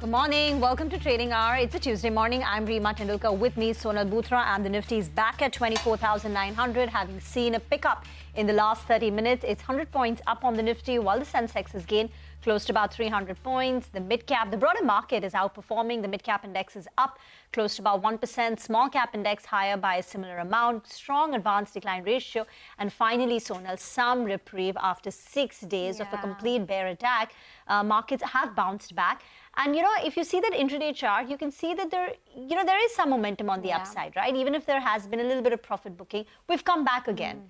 Good morning. Welcome to Trading Hour. It's a Tuesday morning. I'm Reema Tendulkar. With me, Sonal Bhutra, and the Nifty is back at 24,900, having seen a pickup in the last 30 minutes. It's 100 points up on the Nifty, while the Sensex has gained close to about 300 points. The mid-cap, the broader market is outperforming. The mid-cap index is up close to about 1%. Small-cap index higher by a similar amount. Strong advanced decline ratio. And finally, Sonal, some reprieve after 6 days of a complete bear attack. Markets have bounced back. And, if you see that intraday chart, you can see that there is some momentum on the upside, right? Even if there has been a little bit of profit booking, we've come back again.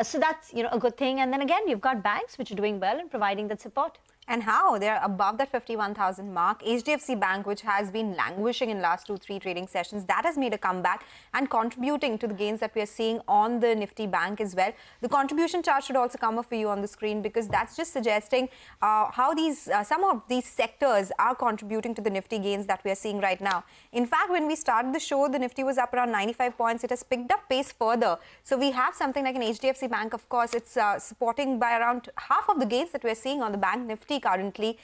So that's, a good thing. And then again, you've got banks which are doing well and providing that support. And how? They're above that 51,000 mark. HDFC Bank, which has been languishing in last 2-3 trading sessions, that has made a comeback and contributing to the gains that we are seeing on the Nifty Bank as well. The contribution chart should also come up for you on the screen, because that's just suggesting how some of these sectors are contributing to the Nifty gains that we are seeing right now. In fact, when we started the show, the Nifty was up around 95 points. It has picked up pace further. So we have something like an HDFC Bank, of course, it's supporting by around half of the gains that we're seeing on the Bank Nifty currently.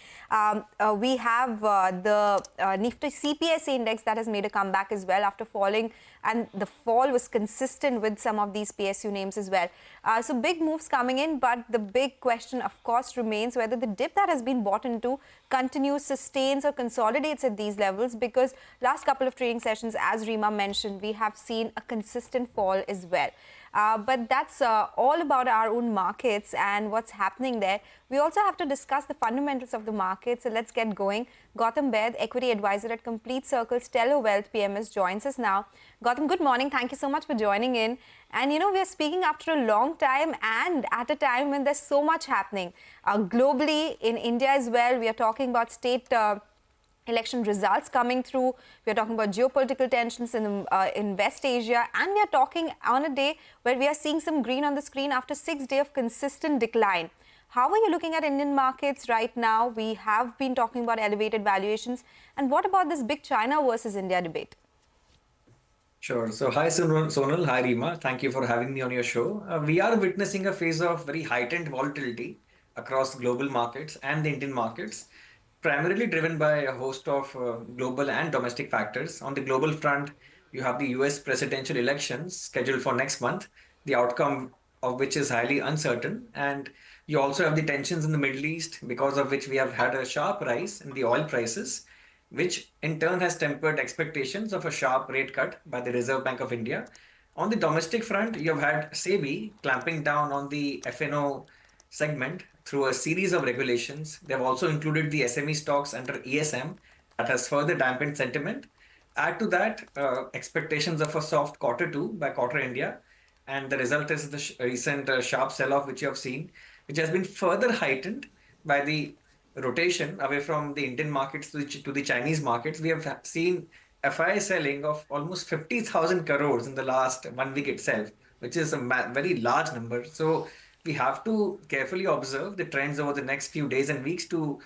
We have the Nifty CPSA index that has made a comeback as well after falling, and the fall was consistent with some of these PSU names as well. So big moves coming in, but the big question, of course, remains whether the dip that has been bought into continues, sustains or consolidates at these levels, because last couple of trading sessions, as Reema mentioned, we have seen a consistent fall as well. But that's all about our own markets and what's happening there. We also have to discuss the fundamentals of the market. So let's get going. Gautam Baid, equity advisor at Complete Circle Stellar Wealth PMS, joins us now. Gautam, good morning. Thank you so much for joining in. And we are speaking after a long time and at a time when there's so much happening. Globally, in India as well, we are talking about state election results coming through. We are talking about geopolitical tensions in West Asia, and we are talking on a day where we are seeing some green on the screen after 6 days of consistent decline. How are you looking at Indian markets right now? We have been talking about elevated valuations. And what about this big China versus India debate? Sure. So hi Sonal, hi Reema. Thank you for having me on your show. We are witnessing a phase of very heightened volatility across global markets and the Indian markets, primarily driven by a host of global and domestic factors. On the global front, you have the US presidential elections scheduled for next month, the outcome of which is highly uncertain. And you also have the tensions in the Middle East, because of which we have had a sharp rise in the oil prices, which in turn has tempered expectations of a sharp rate cut by the Reserve Bank of India. On the domestic front, you have had SEBI clamping down on the FNO segment through a series of regulations. They have also included the SME stocks under ESM. That has further dampened sentiment. Add to that expectations of a soft Q2 by Quarter India, and the result is the recent sharp sell-off which you have seen, which has been further heightened by the rotation away from the Indian markets to the Chinese markets. We have seen FI selling of almost 50,000 crores in the last 1 week itself, which is a very large number. So we have to carefully observe the trends over the next few days and weeks to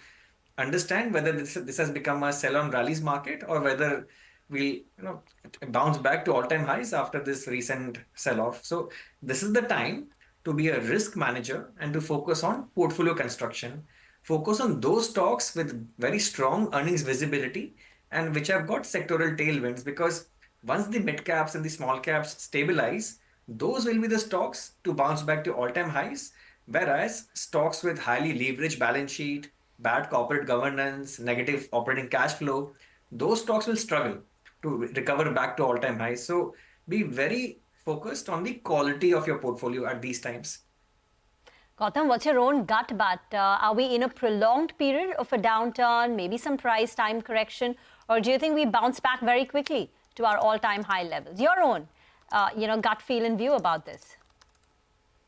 understand whether this has become a sell-on rallies market, or whether we'll bounce back to all-time highs after this recent sell-off. So this is the time to be a risk manager and to focus on portfolio construction. Focus on those stocks with very strong earnings visibility and which have got sectoral tailwinds, because once the mid caps and the small caps stabilize, those will be the stocks to bounce back to all-time highs, whereas stocks with highly leveraged balance sheet, bad corporate governance, negative operating cash flow, those stocks will struggle to recover back to all-time highs. So be very focused on the quality of your portfolio at these times. Gautam, what's your own gut? But are we in a prolonged period of a downturn, maybe some price time correction, or do you think we bounce back very quickly to our all-time high levels? Your own gut feel and view about this.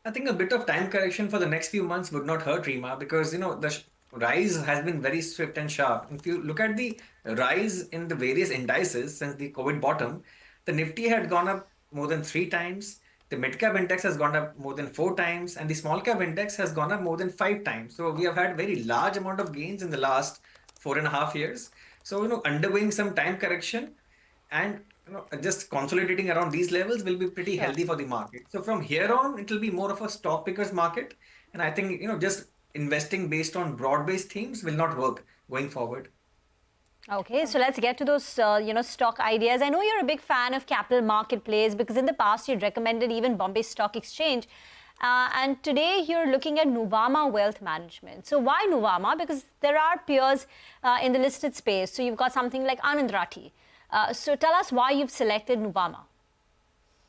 I think a bit of time correction for the next few months would not hurt, Reema, because the rise has been very swift and sharp. If you look at the rise in the various indices since the COVID bottom, the Nifty had gone up more than 3 times. The mid-cap index has gone up more than 4 times, and the small-cap index has gone up more than 5 times. So we have had very large amount of gains in the last 4.5 years. So, undergoing some time correction and just consolidating around these levels will be pretty healthy for the market. So from here on, it will be more of a stock pickers market. And I think, just investing based on broad-based themes will not work going forward. Okay, so let's get to those, stock ideas. I know you're a big fan of Capital Marketplace because in the past you'd recommended even Bombay Stock Exchange. And today you're looking at Nuvama Wealth Management. So why Nuvama? Because there are peers in the listed space. So you've got something like Anand Rathi. So tell us why you've selected Nuvama.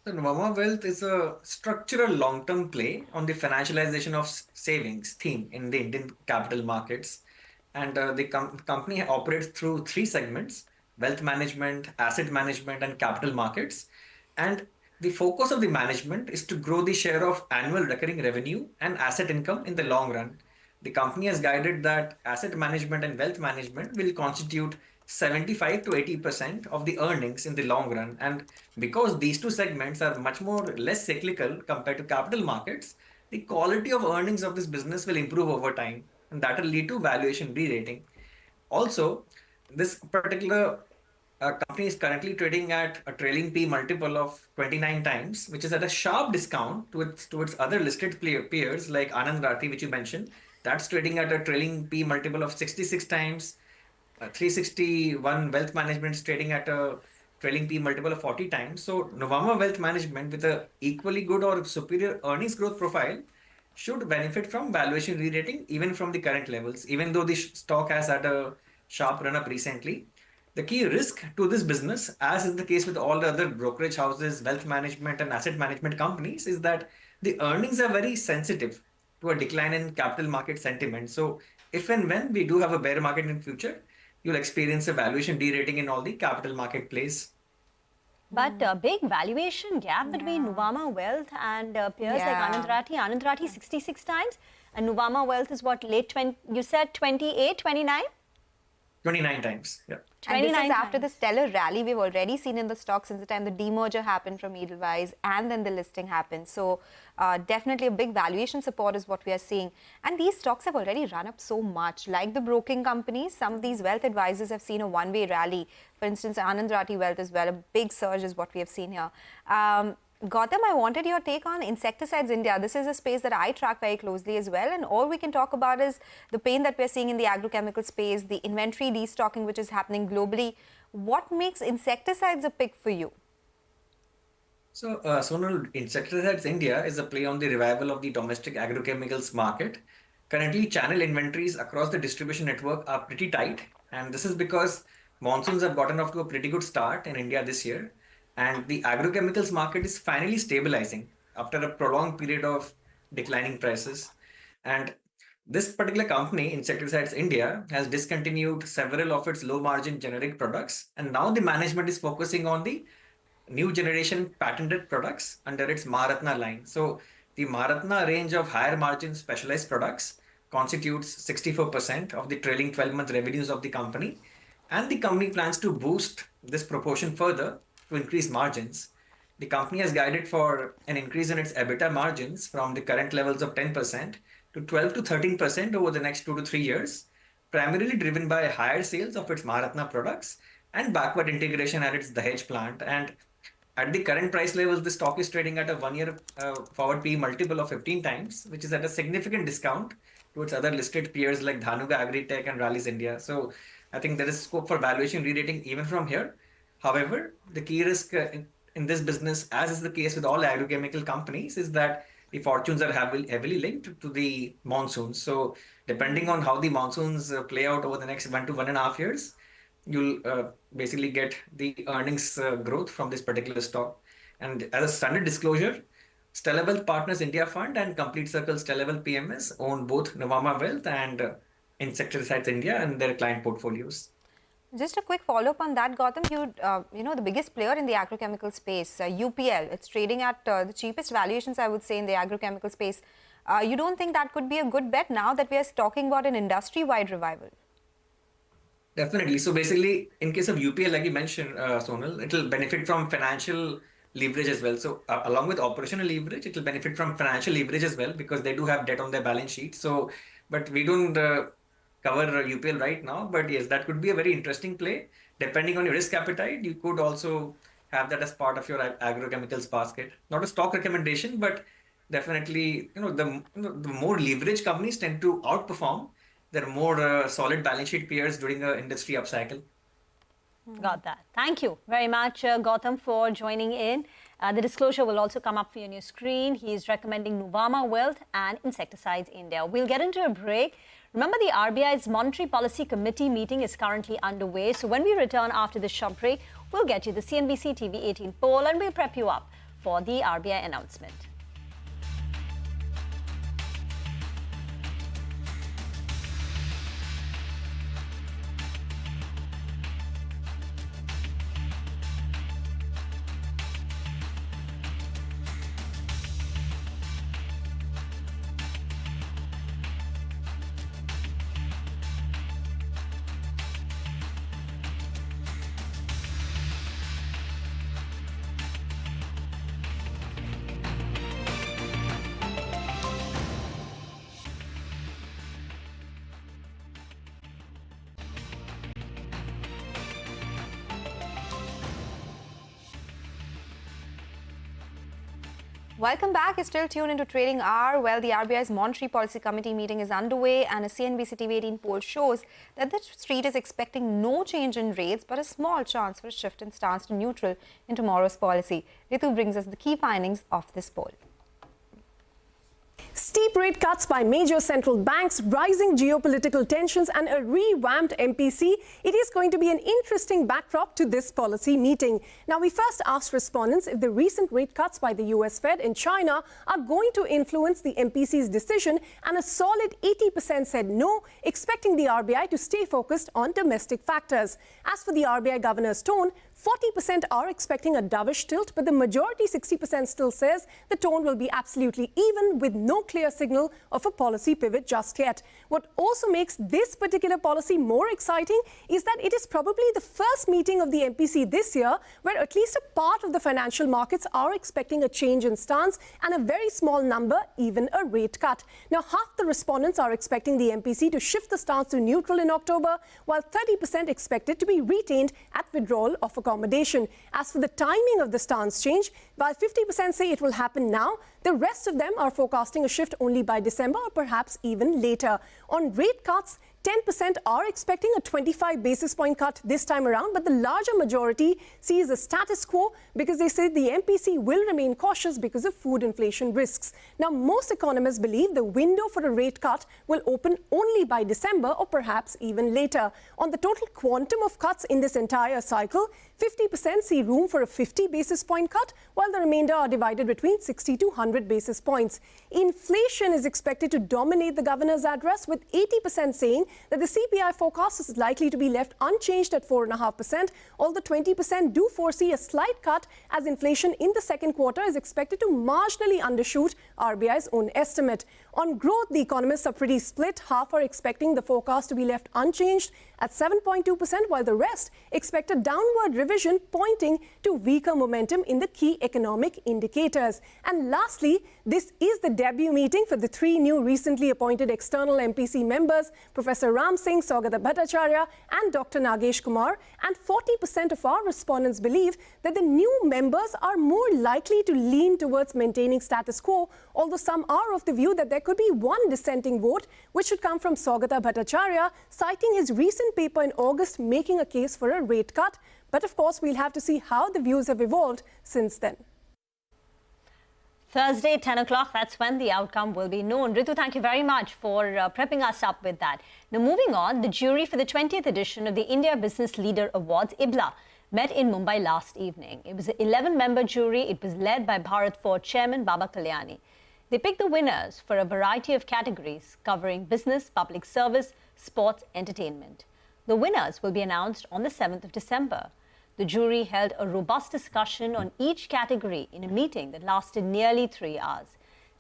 So Nuvama Wealth is a structural long-term play on the financialization of savings theme in the Indian capital markets. And the company operates through three segments: wealth management, asset management, and capital markets. And the focus of the management is to grow the share of annual recurring revenue and asset income in the long run. The company has guided that asset management and wealth management will constitute 75 to 80% of the earnings in the long run. And because these two segments are much more less cyclical compared to capital markets, the quality of earnings of this business will improve over time, and that will lead to valuation re-rating. Also, this particular company is currently trading at a trailing P multiple of 29 times, which is at a sharp discount to its other listed peers like Anand Rathi, which you mentioned. That's trading at a trailing P multiple of 66 times. 361 Wealth Management is trading at a trailing P multiple of 40 times. So Novama Wealth Management, with a equally good or superior earnings growth profile, should benefit from valuation re-rating even from the current levels, even though the stock has had a sharp run up recently. The key risk to this business, as is the case with all the other brokerage houses, wealth management, and asset management companies, is that the earnings are very sensitive to a decline in capital market sentiment. So, if and when we do have a bear market in future, you'll experience a valuation de-rating in all the capital market plays. But a big valuation gap between Nuvama Wealth and peers like Anand Rathi. Anand Rathi 66 times, and Nuvama Wealth is what, late 20, you said 28, 29? 29 times, yeah. And this is 29 after the times. stellar rally we've already seen in the stock since the time the demerger happened from Edelweiss and then the listing happened. So definitely a big valuation support is what we are seeing. And these stocks have already run up so much. Like the broking companies, some of these wealth advisors have seen a one-way rally. For instance, Anand Rathi Wealth as well, a big surge is what we have seen here. Gautam, I wanted your take on Insecticides India. This is a space that I track very closely as well. And all we can talk about is the pain that we're seeing in the agrochemical space, the inventory destocking which is happening globally. What makes insecticides a pick for you? So, Sonal, Insecticides India is a play on the revival of the domestic agrochemicals market. Currently, channel inventories across the distribution network are pretty tight, and this is because monsoons have gotten off to a pretty good start in India this year, and the agrochemicals market is finally stabilizing after a prolonged period of declining prices. And this particular company, Insecticides India, has discontinued several of its low margin generic products, and now the management is focusing on the new generation patented products under its Maharatna line. So the Maharatna range of higher margin specialized products constitutes 64% of the trailing 12-month revenues of the company. And the company plans to boost this proportion further to increase margins. The company has guided for an increase in its EBITDA margins from the current levels of 10% to 12 to 13% over the next 2 to 3 years, primarily driven by higher sales of its Maharatna products and backward integration at its Dahej plant. And at the current price levels, the stock is trading at a one-year forward P multiple of 15 times, which is at a significant discount to its other listed peers like Dhanuka Agritech and Rallis India. So I think there is scope for valuation re-rating even from here. However, the key risk in this business, as is the case with all agrochemical companies, is that the fortunes are heavily linked to the monsoons. So depending on how the monsoons play out over the next 1 to 1.5 years, you'll basically get the earnings growth from this particular stock. And as a standard disclosure, Stellar Wealth Partners India Fund and Complete Circle Stellar Wealth PMS own both Novama Wealth and Insecticides India and their client portfolios. Just a quick follow-up on that, Gautam. You know, the biggest player in the agrochemical space, UPL, it's trading at the cheapest valuations, I would say, in the agrochemical space. You don't think that could be a good bet now that we are talking about an industry-wide revival? Definitely. So basically, in case of UPL, like you mentioned, Sonal, it will benefit from financial leverage as well. So along with operational leverage, it will benefit from financial leverage as well because they do have debt on their balance sheet. So, but we don't cover UPL right now. But yes, that could be a very interesting play. Depending on your risk appetite, you could also have that as part of your agrochemicals basket. Not a stock recommendation, but definitely, the more leverage companies tend to outperform. They're more solid balance sheet peers during an industry upcycle. Got that. Thank you very much, Gautam, for joining in. The disclosure will also come up for you on your screen. He is recommending Nuvama Wealth and Insecticides India. We'll get into a break. Remember, the RBI's Monetary Policy Committee meeting is currently underway. So when we return after this short break, we'll get you the CNBC TV18 poll and we'll prep you up for the RBI announcement. Welcome back. You're still tuned into Trading Hour. Well, the RBI's Monetary Policy Committee meeting is underway and a CNBC TV18 poll shows that the street is expecting no change in rates but a small chance for a shift in stance to neutral in tomorrow's policy. Ritu brings us the key findings of this poll. Steep rate cuts by major central banks, rising geopolitical tensions and a revamped MPC. It is going to be an interesting backdrop to this policy meeting. Now, we first asked respondents if the recent rate cuts by the US Fed in China are going to influence the MPC's decision, and a solid 80% said no, expecting the RBI to stay focused on domestic factors. As for the RBI governor's tone, 40% are expecting a dovish tilt, but the majority, 60%, still says the tone will be absolutely even, with no clear signal of a policy pivot just yet. What also makes this particular policy more exciting is that it is probably the first meeting of the MPC this year where at least a part of the financial markets are expecting a change in stance, and a very small number even a rate cut. Now, half the respondents are expecting the MPC to shift the stance to neutral in October, while 30% expect it to be retained at withdrawal of accommodation. As for the timing of the stance change, while 50% say it will happen now, the rest of them are forecasting a shift only by December or perhaps even later. On rate cuts, 10% are expecting a 25 basis point cut this time around, but the larger majority sees a status quo because they say the MPC will remain cautious because of food inflation risks. Now, most economists believe the window for a rate cut will open only by December or perhaps even later. On the total quantum of cuts in this entire cycle, 50% see room for a 50 basis point cut, while the remainder are divided between 60 to 100 basis points. Inflation is expected to dominate the governor's address, with 80% saying that the CPI forecast is likely to be left unchanged at 4.5%, although 20% do foresee a slight cut as inflation in the second quarter is expected to marginally undershoot RBI's own estimate. On growth, the economists are pretty split. Half are expecting the forecast to be left unchanged at 7.2%, while the rest expect a downward revision pointing to weaker momentum in the key economic indicators. And lastly, this is the debut meeting for the three new recently appointed external MPC members, Professor Ram Singh, Saugata Bhattacharya and Dr. Nagesh Kumar, and 40% of our respondents believe that the new members are more likely to lean towards maintaining status quo, although some are of the view that there could be one dissenting vote, which should come from Saugata Bhattacharya, citing his recent paper in August making a case for a rate cut. But of course, we'll have to see how the views have evolved since then. Thursday, 10 o'clock, that's when the outcome will be known. Ritu, thank you very much for prepping us up with that. Now, moving on, the jury for the 20th edition of the India Business Leader Awards, IBLA, met in Mumbai last evening. It was an 11-member jury. It was led by Bharat Forge Chairman Baba Kalyani. They picked the winners for a variety of categories covering business, public service, sports, entertainment. The winners will be announced on the 7th of December. The jury held a robust discussion on each category in a meeting that lasted nearly 3 hours.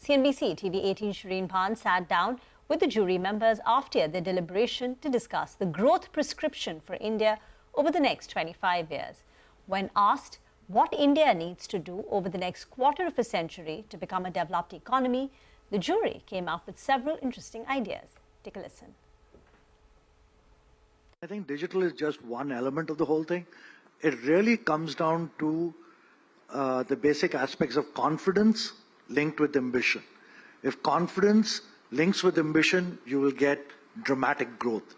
CNBC TV18 Shireen Bhan sat down with the jury members after their deliberation to discuss the growth prescription for India over the next 25 years. When asked what India needs to do over the next quarter of a century to become a developed economy, the jury came up with several interesting ideas. Take a listen. I think digital is just one element of the whole thing. It really comes down to the basic aspects of confidence linked with ambition. If confidence links with ambition, you will get dramatic growth.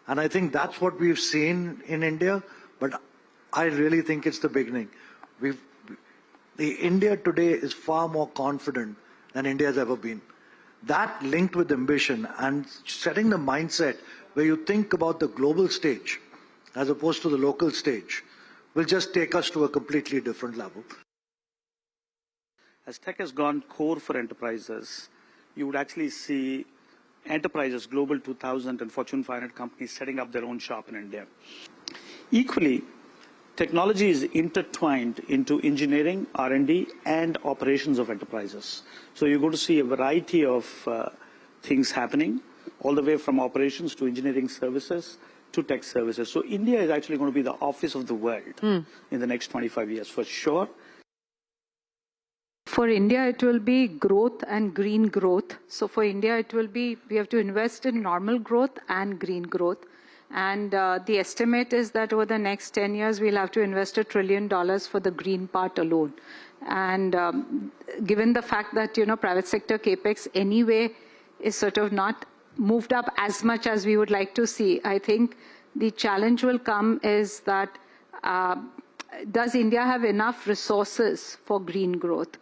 And I think that's what we've seen in India. But I really think it's the beginning. India today is far more confident than India has ever been. That linked with ambition and setting the mindset where you think about the global stage as opposed to the local stage will just take us to a completely different level. As tech has gone core for enterprises, you would actually see enterprises, Global 2000 and Fortune 500 companies setting up their own shop in India. Equally, technology is intertwined into engineering, R&D, and operations of enterprises. So you're going to see a variety of things happening, all the way from operations to engineering services to tech services. So India is actually going to be the office of the world in the next 25 years, for sure. For India, it will be growth and green growth. So for India, it will be, we have to invest in normal growth and green growth. And the estimate is that over the next 10 years, we'll have to invest $1 trillion for the green part alone. And given the fact that, private sector capex anyway is sort of not moved up as much as we would like to see, I think the challenge will come is that does India have enough resources for green growth?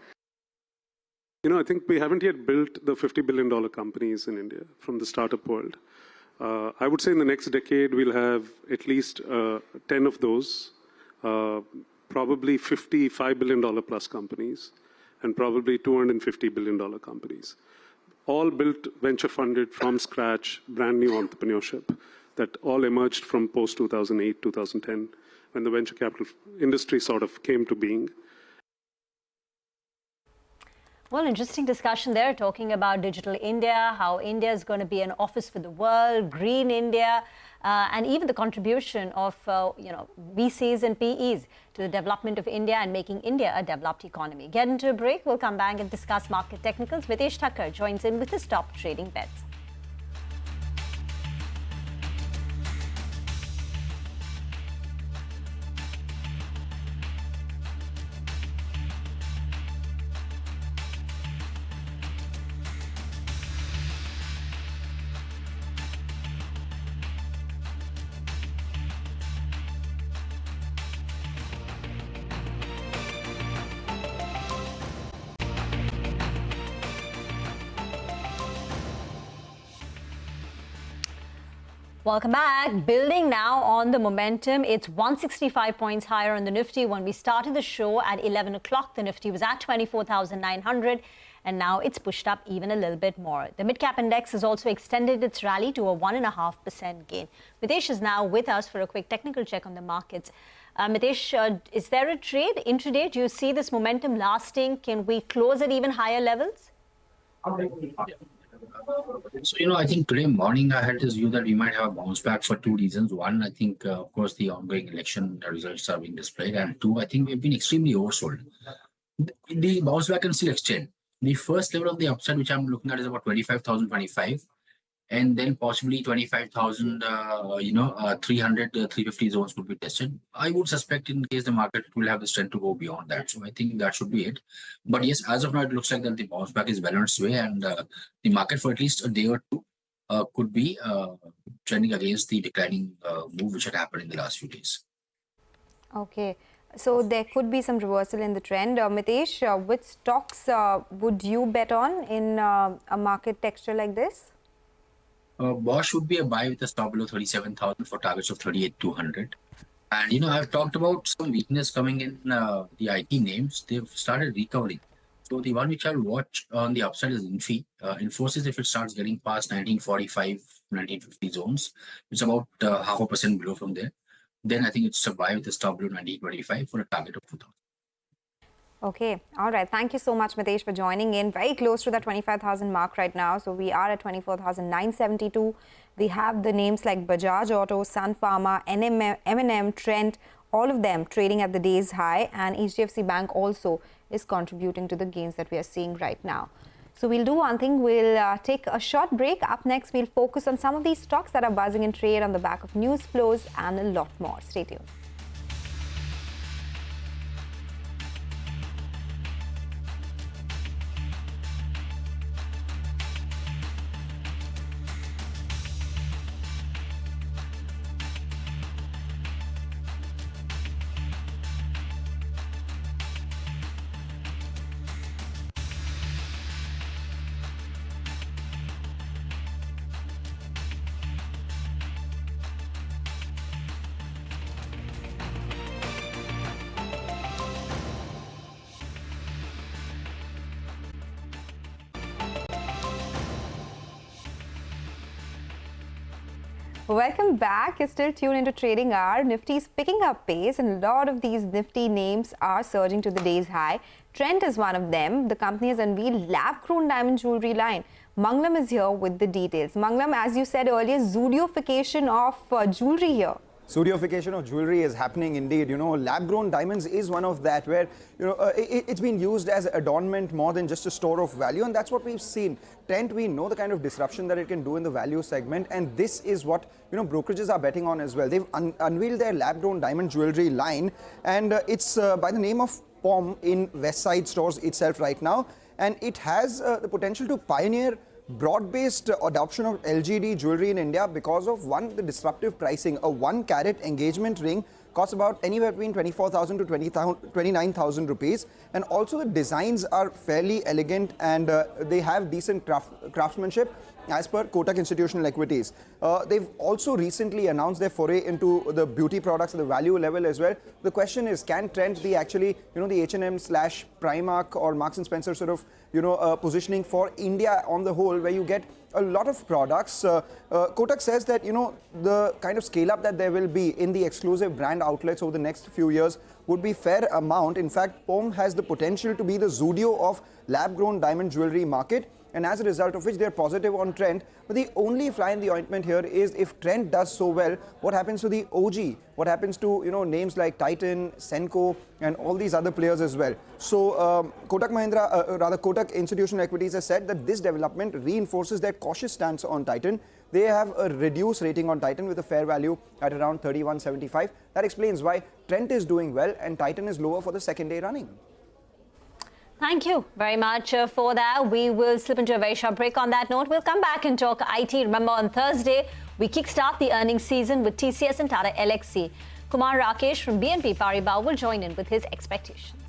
I think we haven't yet built the $50 billion companies in India from the startup world. I would say in the next decade, we'll have at least 10 of those, probably $55 billion plus companies, and probably $250 billion companies. All built venture funded from scratch, brand new entrepreneurship that all emerged from post 2008, 2010, when the venture capital industry sort of came to being. Well, interesting discussion there, talking about digital India, how India is going to be an office for the world, green India, and even the contribution of, VCs and PEs to the development of India and making India a developed economy. Get into a break. We'll come back and discuss market technicals. Mitesh Thakkar joins in with his top trading bets. Welcome back. Building now on the momentum. It's 165 points higher on the Nifty. When we started the show at 11 o'clock, the Nifty was at 24,900, and now it's pushed up even a little bit more. The Midcap Index has also extended its rally to a 1.5% gain. Mitesh is now with us for a quick technical check on the markets. Mitesh, is there a trade intraday? Do you see this momentum lasting? Can we close at even higher levels? So, I think today morning I had this view that we might have a bounce back for two reasons. One, I think, of course, the ongoing election results are being displayed. And two, I think we've been extremely oversold. The bounce back can still extend. The first level of the upside, which I'm looking at, is about 25,025. And then possibly 25,000, 300, 350 zones could be tested. I would suspect in case the market will have the strength to go beyond that. So I think that should be it. But yes, as of now, it looks like that the bounce back is well on its way, and the market for at least a day or two could be trending against the declining move which had happened in the last few days. Okay. So there could be some reversal in the trend. Mitesh, which stocks would you bet on in a market texture like this? Bosch would be a buy with a stop below 37,000 for targets of 38,200. And, I've talked about some weakness coming in the IT names. They've started recovering. So the one which I'll watch on the upside is Infy. Infosys, if it starts getting past 1945, 1950 zones, it's about 0.5% below from there. Then I think it's a buy with a stop below 1925 for a target of 2,000. Okay. All right. Thank you so much, Mitesh, for joining in. Very close to that 25,000 mark right now. So we are at 24,972. We have the names like Bajaj Auto, Sun Pharma, M&M, Trent, all of them trading at the day's high. And HDFC Bank also is contributing to the gains that we are seeing right now. So we'll do one thing. We'll take a short break. Up next, we'll focus on some of these stocks that are buzzing in trade on the back of news flows and a lot more. Stay tuned. Welcome back. You're still tuned into Trading Hour. Nifty is picking up pace and a lot of these Nifty names are surging to the day's high. Trent is one of them. The company has unveiled lab-grown diamond jewelry line. Manglam is here with the details. Manglam, as you said earlier, zodification of jewelry here. Zodification of jewelry is happening indeed. Lab-grown diamonds is one of that where, it's been used as adornment more than just a store of value, and that's what we've seen. Trent, we know the kind of disruption that it can do in the value segment, and this is what, brokerages are betting on as well. They've unveiled their lab-grown diamond jewelry line, and it's by the name of POM in West Side stores itself right now, and it has the potential to pioneer broad-based adoption of LGD jewelry in India because of, one, the disruptive pricing. A 1 carat engagement ring costs about anywhere between 24,000 to 29,000 rupees, and also the designs are fairly elegant and they have decent craftsmanship as per Kotak Institutional Equities. They've also recently announced their foray into the beauty products at the value level as well. The question is, can Trent be actually, the H&M / Primark or Marks and Spencer sort of, positioning for India on the whole, where you get a lot of products. Kotak says that, the kind of scale up that there will be in the exclusive brand outlets over the next few years would be fair amount. In fact, POM has the potential to be the Zudio of lab-grown diamond jewelry market, and as a result of which they're positive on Trent. But the only fly in the ointment here is if Trent does so well, what happens to the OG? What happens to, names like Titan, Senco, and all these other players as well? So Kotak Institutional Equities has said that this development reinforces their cautious stance on Titan. They have a reduced rating on Titan with a fair value at around 31.75. That explains why Trent is doing well and Titan is lower for the second day running. Thank you very much for that. We will slip into a very short break on that note. We'll come back and talk IT. Remember, on Thursday, we kickstart the earnings season with TCS and Tata Elxsi. Kumar Rakesh from BNP Paribas will join in with his expectations.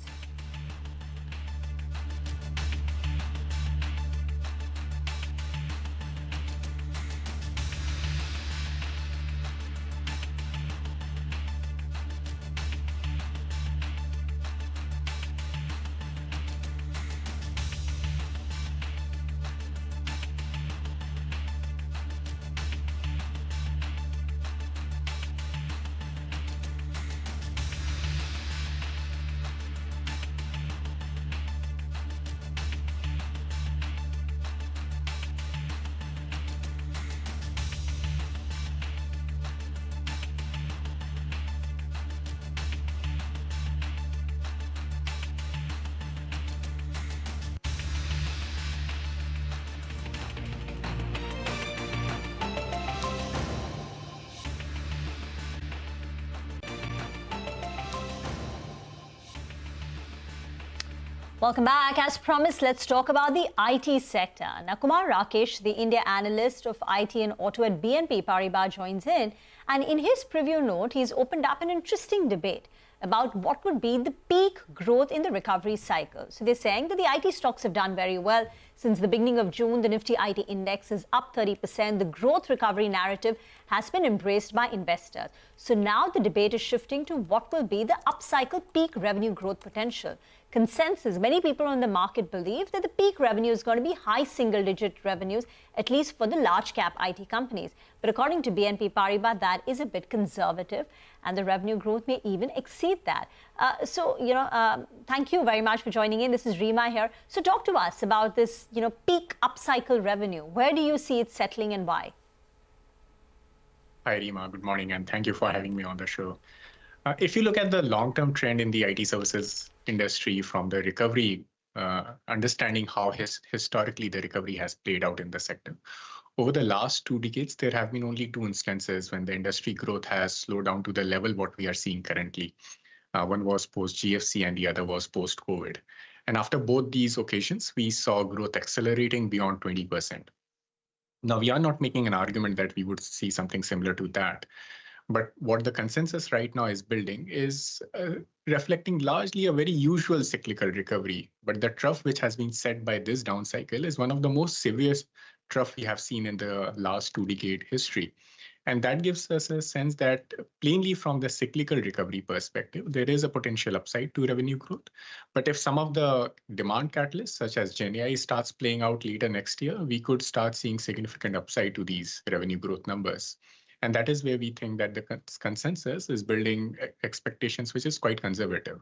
Welcome back. As promised, let's talk about the IT sector. Now, Kumar Rakesh, the India analyst of IT and auto at BNP Paribas, joins in. And in his preview note, he's opened up an interesting debate about what would be the peak growth in the recovery cycle. So they're saying that the IT stocks have done very well. Since the beginning of June, the Nifty IT index is up 30%. The growth recovery narrative has been embraced by investors. So now the debate is shifting to what will be the upcycle peak revenue growth potential. Consensus, many people on the market believe that the peak revenue is going to be high single-digit revenues, at least for the large-cap IT companies. But according to BNP Paribas, that is a bit conservative, and the revenue growth may even exceed that. Thank you very much for joining in. This is Rima here. So talk to us about this, peak upcycle revenue. Where do you see it settling and why? Hi, Rima. Good morning, and thank you for having me on the show. If you look at the long-term trend in the IT services industry from the recovery, understanding how historically the recovery has played out in the sector, over the last 2 decades, there have been only 2 instances when the industry growth has slowed down to the level what we are seeing currently. One was post-GFC and the other was post-COVID. And after both these occasions, we saw growth accelerating beyond 20%. Now, we are not making an argument that we would see something similar to that. But what the consensus right now is building is reflecting largely a very usual cyclical recovery. But the trough which has been set by this down cycle is one of the most severe trough we have seen in the last 2-decade history. And that gives us a sense that plainly from the cyclical recovery perspective, there is a potential upside to revenue growth. But if some of the demand catalysts, such as GenAI, starts playing out later next year, we could start seeing significant upside to these revenue growth numbers. And that is where we think that the consensus is building expectations, which is quite conservative.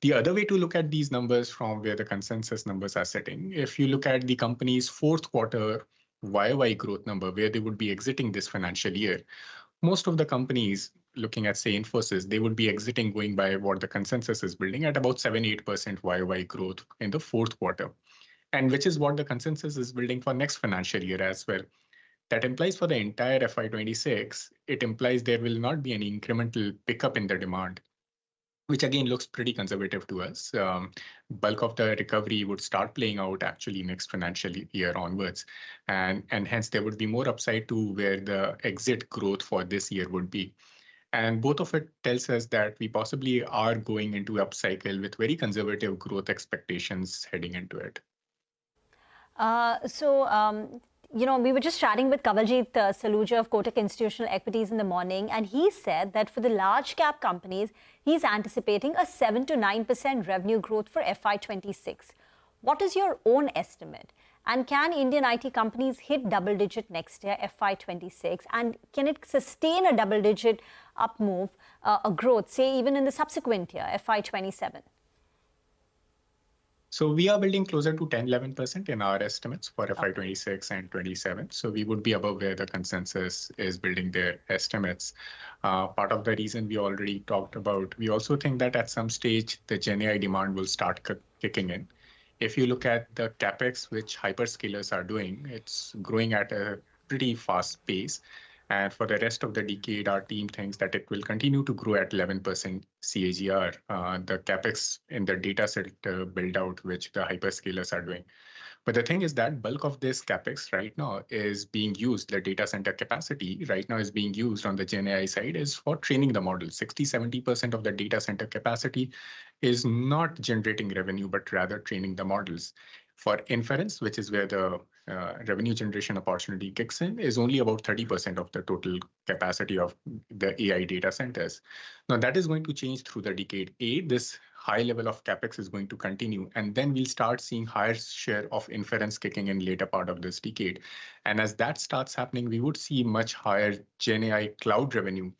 The other way to look at these numbers from where the consensus numbers are sitting, if you look at the company's fourth quarter YOY growth number, where they would be exiting this financial year, most of the companies looking at, say, Infosys, they would be exiting going by what the consensus is building at about 7-8% YOY growth in the fourth quarter, and which is what the consensus is building for next financial year as well. That implies for the entire FY26, it implies there will not be any incremental pickup in the demand, which again looks pretty conservative to us. Bulk of the recovery would start playing out actually next financial year onwards. And hence there would be more upside to where the exit growth for this year would be. And both of it tells us that we possibly are going into upcycle with very conservative growth expectations heading into it. We were just chatting with Kawaljeet Saluja of Kotak Institutional Equities in the morning, and he said that for the large cap companies, he's anticipating a 7 to 9% revenue growth for FY26. What is your own estimate? And can Indian IT companies hit double digit next year, FY26? And can it sustain a double digit up move, a growth, say even in the subsequent year, FY27? So we are building closer to 10-11% in our estimates for FY26 and 27. So we would be above where the consensus is building their estimates. Part of the reason we already talked about, we also think that at some stage, the GenAI demand will start kicking in. If you look at the CapEx, which hyperscalers are doing, it's growing at a pretty fast pace. And for the rest of the decade, our team thinks that it will continue to grow at 11% CAGR, the CapEx in the data center build out, which the hyperscalers are doing. But the thing is that bulk of this CapEx right now is being used, the data center capacity right now is being used on the GenAI side is for training the model. 60-70% of the data center capacity is not generating revenue, but rather training the models. For inference, which is where the revenue generation opportunity kicks in, is only about 30% of the total capacity of the AI data centers. Now that is going to change through the decade. This high level of CapEx is going to continue, and then we'll start seeing higher share of inference kicking in later part of this decade. And as that starts happening, we would see much higher GenAI cloud revenue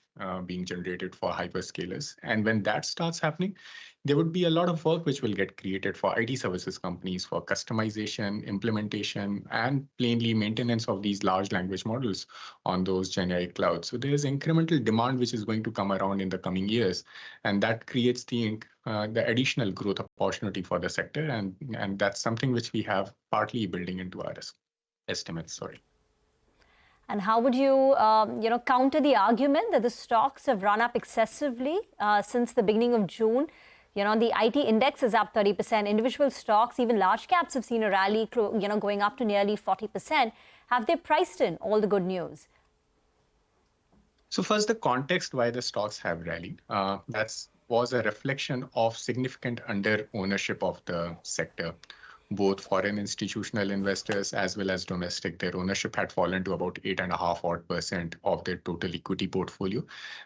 being generated for hyperscalers. And when that starts happening, there would be a lot of work which will get created for IT services companies for customization, implementation, and plainly maintenance of these large language models on those GenAI clouds. So there's incremental demand which is going to come around in the coming years, and that creates the additional growth opportunity for the sector, and that's something which we have partly building into our estimates. Sorry. And how would you, counter the argument that the stocks have run up excessively since the beginning of June? The IT index is up 30%. Individual stocks, even large caps, have seen a rally, going up to nearly 40%. Have they priced in all the good news? So first, the context why the stocks have rallied. That was a reflection of significant under ownership of the sector. Both foreign institutional investors as well as domestic, their ownership had fallen to about 8.5% of their total equity portfolio.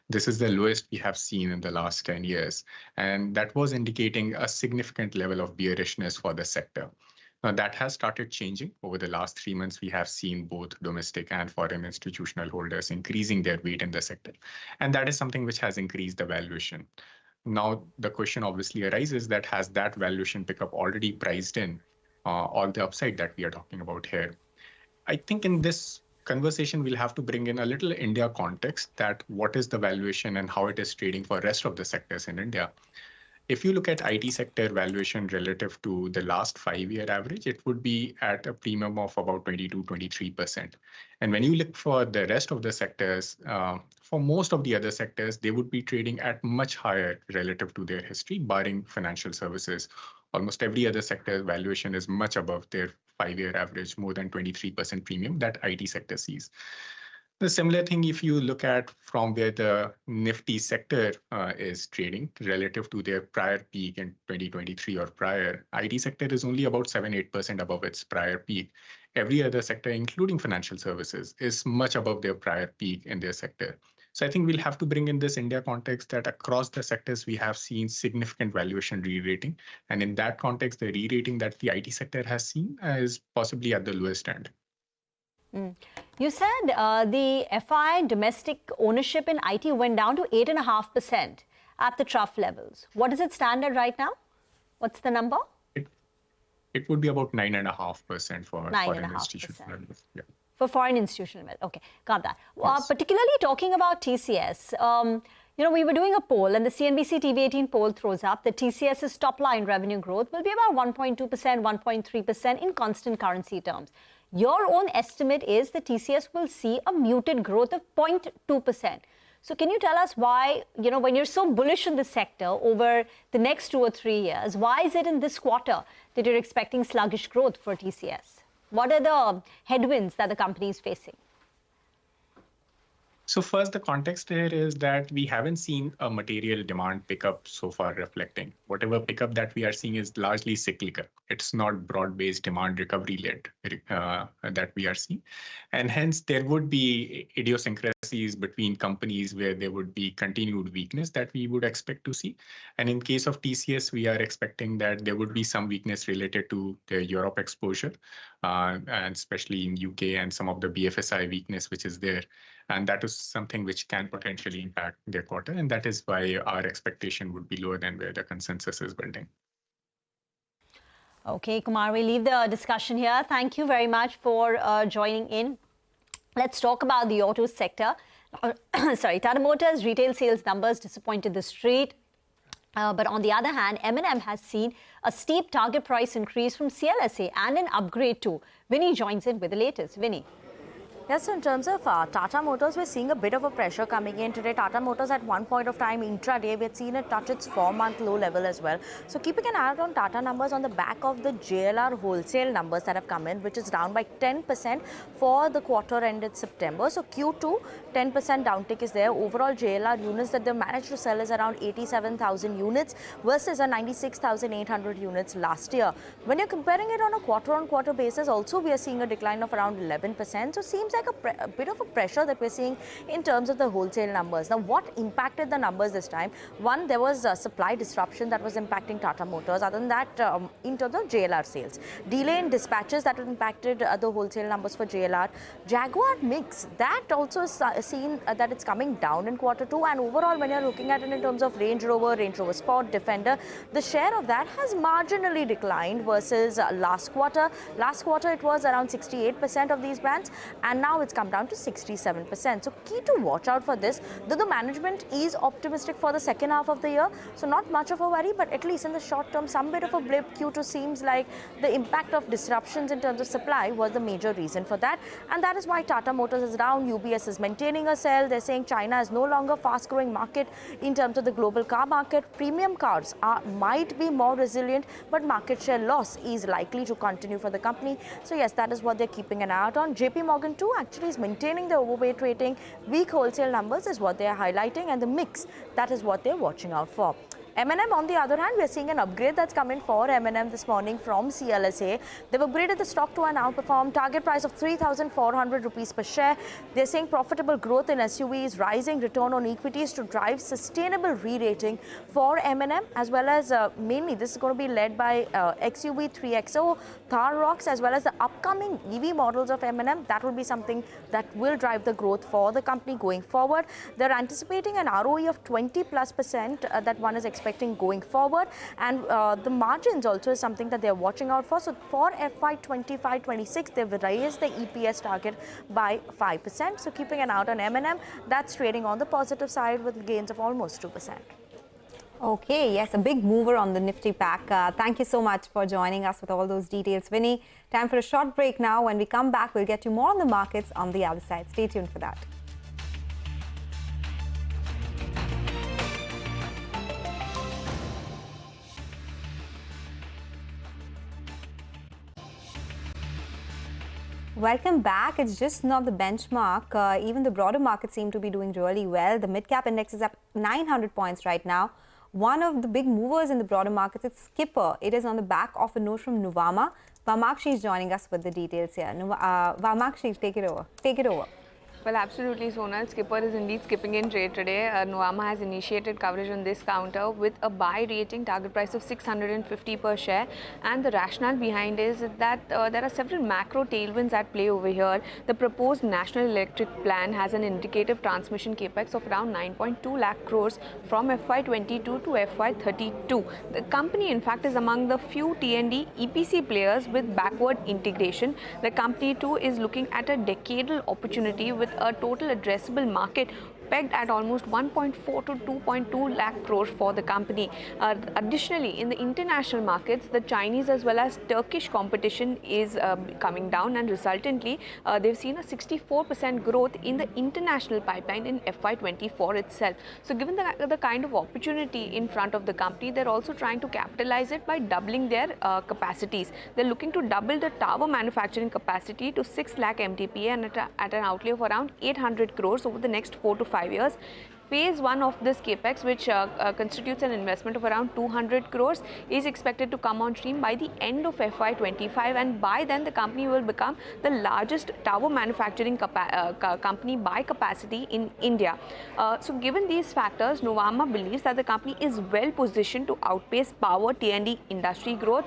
This is the lowest we have seen in the last 10 years. And that was indicating a significant level of bearishness for the sector. Now that has started changing. Over the last 3 months, we have seen both domestic and foreign institutional holders increasing their weight in the sector. And that is something which has increased the valuation. Now, the question obviously arises that has that valuation pickup already priced in all the upside that we are talking about here? I think in this conversation, we'll have to bring in a little India context, that what is the valuation and how it is trading for rest of the sectors in India. If you look at IT sector valuation relative to the last 5-year average, it would be at a premium of about 22-23%. And when you look for the rest of the sectors, for most of the other sectors, they would be trading at much higher relative to their history, barring financial services. Almost every other sector valuation is much above their 5-year average, more than 23% premium that IT sector sees. The similar thing, if you look at from where the Nifty sector is trading relative to their prior peak in 2023 or prior, IT sector is only about 7-8% above its prior peak. Every other sector, including financial services, is much above their prior peak in their sector. So I think we'll have to bring in this India context that across the sectors, we have seen significant valuation re-rating. And in that context, the re-rating that the IT sector has seen is possibly at the lowest end. You said the FI domestic ownership in IT went down to 8.5% at the trough levels. What does it stand at right now? What's the number? It would be about 9.5% for foreign 9.5%. institutional. Yeah. For foreign institutional investors. Okay, got that. Yes. Particularly talking about TCS, we were doing a poll and the CNBC-TV18 poll throws up that TCS's top line revenue growth will be about 1.2%, 1.3% in constant currency terms. Your own estimate is that TCS will see a muted growth of 0.2%. So can you tell us why, when you're so bullish in the sector over the next 2 or 3 years, why is it in this quarter that you're expecting sluggish growth for TCS? What are the headwinds that the company is facing? So first, the context here is that we haven't seen a material demand pickup so far reflecting. Whatever pickup that we are seeing is largely cyclical. It's not broad-based demand recovery-led that we are seeing. And hence, there would be idiosyncrasies between companies where there would be continued weakness that we would expect to see. And in case of TCS, we are expecting that there would be some weakness related to their Europe exposure, and especially in UK and some of the BFSI weakness which is there. And that is something which can potentially impact their quarter. And that is why our expectation would be lower than where the consensus is building. Okay, Kumar, we leave the discussion here. Thank you very much for joining in. Let's talk about the auto sector. Tata Motors retail sales numbers disappointed the street. But on the other hand, M&M has seen a steep target price increase from CLSA and an upgrade too. Vinny joins in with the latest. Vinny. Yes, so in terms of Tata Motors, we're seeing a bit of a pressure coming in today. Tata Motors at one point of time, intraday, we had seen it touch its 4-month low level as well. So keeping an eye out on Tata numbers on the back of the JLR wholesale numbers that have come in, which is down by 10% for the quarter ended September. So Q2, 10% downtick is there. Overall JLR units that they managed to sell is around 87,000 units versus a 96,800 units last year. When you're comparing it on a quarter-on-quarter basis, also we are seeing a decline of around 11%. So seems like a bit of a pressure that we're seeing in terms of the wholesale numbers. Now, what impacted the numbers this time? One, there was a supply disruption that was impacting Tata Motors. Other than that, in terms of JLR sales, delay in dispatches that impacted the wholesale numbers for JLR. Jaguar mix, that also is seen that it's coming down in quarter two. And overall, when you're looking at it in terms of Range Rover Sport, Defender, the share of that has marginally declined versus last quarter. Last quarter, it was around 68% of these brands, and now it's come down to 67%. So key to watch out for this, though the management is optimistic for the second half of the year. So not much of a worry, but at least in the short term, some bit of a blip. Q2 seems like the impact of disruptions in terms of supply was the major reason for that. And that is why Tata Motors is down. UBS is maintaining a sell. They're saying China is no longer fast growing market in terms of the global car market. Premium cars might be more resilient, but market share loss is likely to continue for the company. So yes, that is what they're keeping an eye out on. JP Morgan too actually is maintaining the overweight rating. Weak wholesale numbers is what they are highlighting, and the mix, that is what they're watching out for. M&M, on the other hand, we're seeing an upgrade that's come in for M&M this morning from CLSA. They've upgraded the stock to an outperform target price of 3,400 rupees per share. They're saying profitable growth in SUVs, rising return on equities to drive sustainable re-rating for M&M, as well as mainly this is going to be led by XUV 3XO, Thar ROXX, as well as the upcoming EV models of M&M. That will be something that will drive the growth for the company going forward. They're anticipating an ROE of 20+% that one is expecting going forward, and the margins also is something that they're watching out for. So for FY 25-26, they've raised the EPS target by 5%. So keeping an eye out on M&M, that's trading on the positive side with gains of almost 2%. Okay, yes, a big mover on the Nifty pack. Thank you so much for joining us with all those details, Vinny. Time for a short break now. When we come back, we'll get you more on the markets on the other side. Stay tuned for that. Welcome back. It's just not the benchmark. Even the broader markets seem to be doing really well. The mid-cap index is up 900 points right now. One of the big movers in the broader markets is Skipper. It is on the back of a note from Nuvama. Vamakshi is joining us with the details here. Vamakshi, take it over. Well, absolutely, Sonal. Skipper is indeed skipping in trade today. Nuvama has initiated coverage on this counter with a buy rating, target price of 650 per share. And the rationale behind is that there are several macro tailwinds at play over here. The proposed national electric plan has an indicative transmission capex of around 9.2 lakh crores from FY22 to FY32. The company, in fact, is among the few T&D EPC players with backward integration. The company too is looking at a decadal opportunity with a total addressable market pegged at almost 1.4 to 2.2 lakh crores for the company. Additionally, in the international markets, the Chinese as well as Turkish competition is coming down, and resultantly, they've seen a 64% growth in the international pipeline in FY24 itself. So given the kind of opportunity in front of the company, they're also trying to capitalize it by doubling their capacities. They're looking to double the tower manufacturing capacity to 6 lakh MTPA and at an outlay of around 800 crores over the next 4 to 5 years. Phase 1 of this capex, which constitutes an investment of around 200 crores, is expected to come on stream by the end of FY25, and by then the company will become the largest tower manufacturing company by capacity in India. So given these factors, Nuvama believes that the company is well positioned to outpace power T&D industry growth.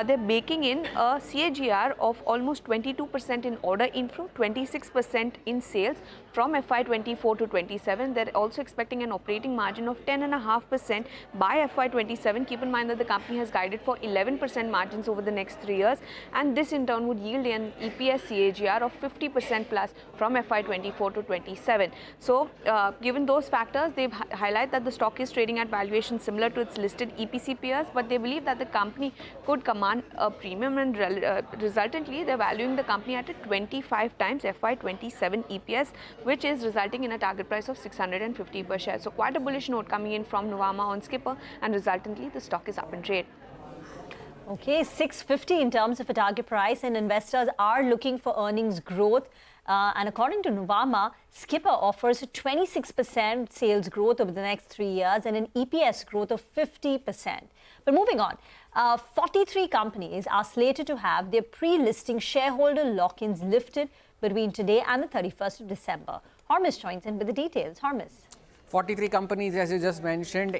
They're baking in a CAGR of almost 22% in order inflow, 26% in sales from FY24 to 27. They're also expecting an operating margin of 10.5% by FY27. Keep in mind that the company has guided for 11% margins over the next 3 years, and this in turn would yield an EPS CAGR of 50% plus from FY24 to 27. So, given those factors, they highlight that the stock is trading at valuation similar to its listed EPC peers, but they believe that the company could command a premium, and resultantly, they're valuing the company at a 25 times FY27 EPS, which is resulting in a target price of 650 per share. So quite a bullish note coming in from Nuvama on Skipper, and resultantly the stock is up in trade. Okay, 650 in terms of a target price, and investors are looking for earnings growth. And according to Nuvama, Skipper offers a 26% sales growth over the next 3 years and an EPS growth of 50%. But moving on, 43 companies are slated to have their pre-listing shareholder lock-ins lifted between today and the 31st of December. Hormis joins in with the details. Hormis. 43 companies, as you just mentioned,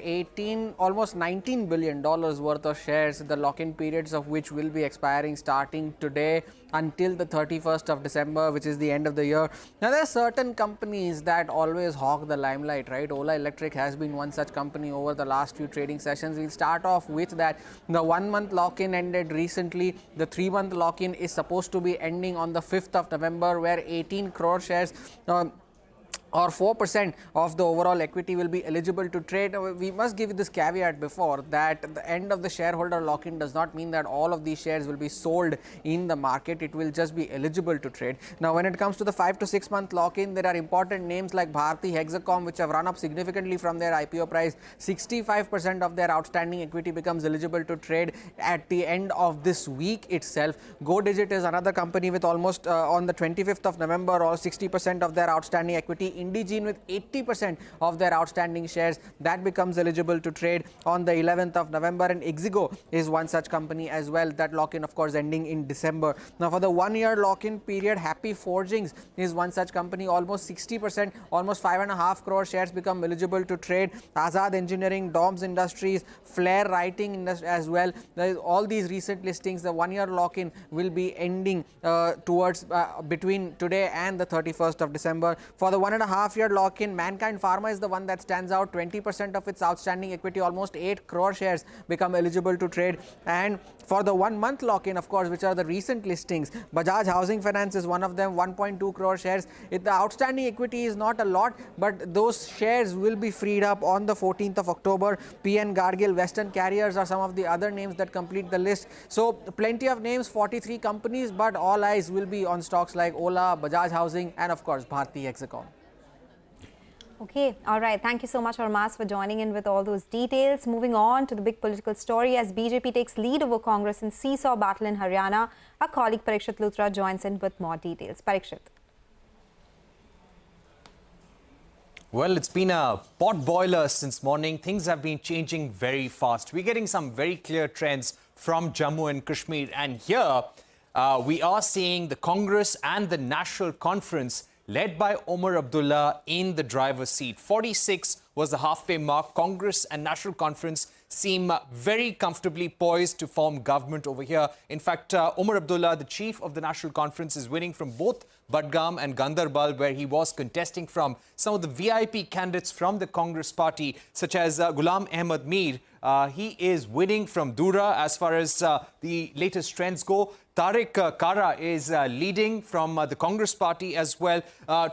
almost $19 billion worth of shares, the lock-in periods of which will be expiring starting today until the 31st of December, which is the end of the year. Now, there are certain companies that always hog the limelight, right? Ola Electric has been one such company over the last few trading sessions. We'll start off with that. The 1 month lock-in ended recently. The 3 month lock-in is supposed to be ending on the 5th of November, where 18 crore shares or 4% of the overall equity will be eligible to trade. We must give this caveat before that the end of the shareholder lock-in does not mean that all of these shares will be sold in the market. It will just be eligible to trade. Now, when it comes to the 5 to 6 month lock-in, there are important names like Bharti Hexacom, which have run up significantly from their IPO price. 65% of their outstanding equity becomes eligible to trade at the end of this week itself. GoDigit is another company with almost on the 25th of November, or 60% of their outstanding equity. Indegene with 80% of their outstanding shares, that becomes eligible to trade on the 11th of November, and Exigo is one such company as well. That lock-in, of course, ending in December. Now, for the 1 year lock-in period, Happy Forgings is one such company. Almost 60%, almost 5.5 crore shares become eligible to trade. Azad Engineering, DOMS Industries, Flair Writing as well. All these recent listings, the 1 year lock-in will be ending towards between today and the 31st of December. For the 1.5 year lock-in, Mankind Pharma is the one that stands out. 20% of its outstanding equity, almost 8 crore shares, become eligible to trade. And for the 1 month lock-in, of course, which are the recent listings, Bajaj Housing Finance is one of them, 1.2 crore shares. The outstanding equity is not a lot, but those shares will be freed up on the 14th of October. PN Gargil, Western Carriers are some of the other names that complete the list. So plenty of names, 43 companies, but all eyes will be on stocks like Ola, Bajaj Housing, and of course Bharti Hexacom. Okay, all right. Thank you so much, Hormas, for joining in with all those details. Moving on to the big political story, as BJP takes lead over Congress in seesaw battle in Haryana, our colleague Parikshit Luthra joins in with more details. Parikshit. Well, it's been a pot boiler since morning. Things have been changing very fast. We're getting some very clear trends from Jammu and Kashmir. And here we are seeing the Congress and the National Conference led by Omar Abdullah in the driver's seat. 46 was the halfway mark. Congress and National Conference seem very comfortably poised to form government over here. In fact, Omar Abdullah, the chief of the National Conference, is winning from both Budgam and Gandarbal, where he was contesting from some of the VIP candidates from the Congress party, such as Ghulam Ahmad Mir. He is winning from Dura as far as the latest trends go. Tariq Kara is leading from the Congress party as well.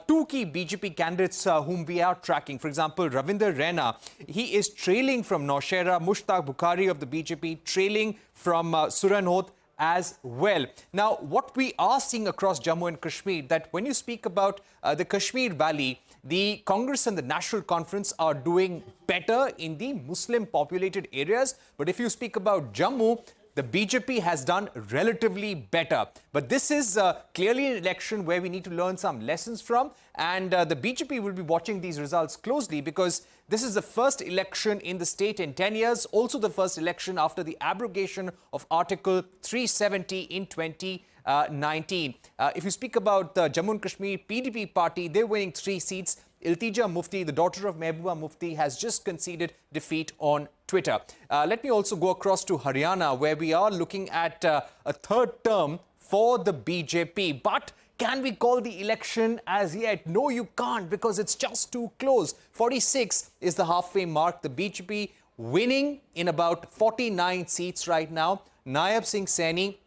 Two key BJP candidates whom we are tracking. For example, Ravinder Rana, he is trailing from Naushera. Mushtaq Bukhari of the BJP trailing from Suranhot as well. Now, what we are seeing across Jammu and Kashmir, that when you speak about the Kashmir Valley, the Congress and the National Conference are doing better in the Muslim populated areas. But if you speak about Jammu, the BJP has done relatively better. But this is clearly an election where we need to learn some lessons from. And the BJP will be watching these results closely, because this is the first election in the state in 10 years. Also the first election after the abrogation of Article 370 in 2019. If you speak about the Jammu and Kashmir PDP party, they're winning 3 seats. Iltija Mufti, the daughter of Mehbooba Mufti, has just conceded defeat on Twitter. Let me also go across to Haryana, where we are looking at a third term for the BJP. But can we call the election as yet? No, you can't, because it's just too close. 46 is the halfway mark. The BJP winning in about 49 seats right now. Nayab Singh Saini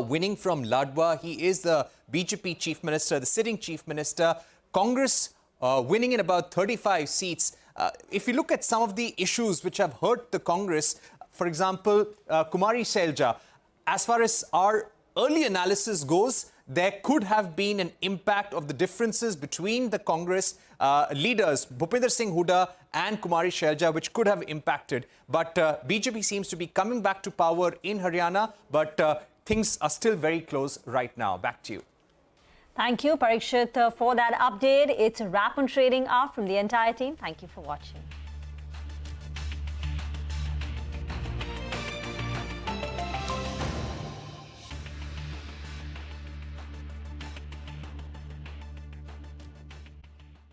winning from Ladwa. He is the BJP chief minister, the sitting chief minister. Congress winning in about 35 seats. If you look at some of the issues which have hurt the Congress, for example, Kumari Selja, as far as our early analysis goes, there could have been an impact of the differences between the Congress leaders, Bhupinder Singh Hooda and Kumari Selja, which could have impacted. But BJP seems to be coming back to power in Haryana, but things are still very close right now. Back to you. Thank you, Parikshit, for that update. It's a wrap on Trading Hour from the entire team. Thank you for watching.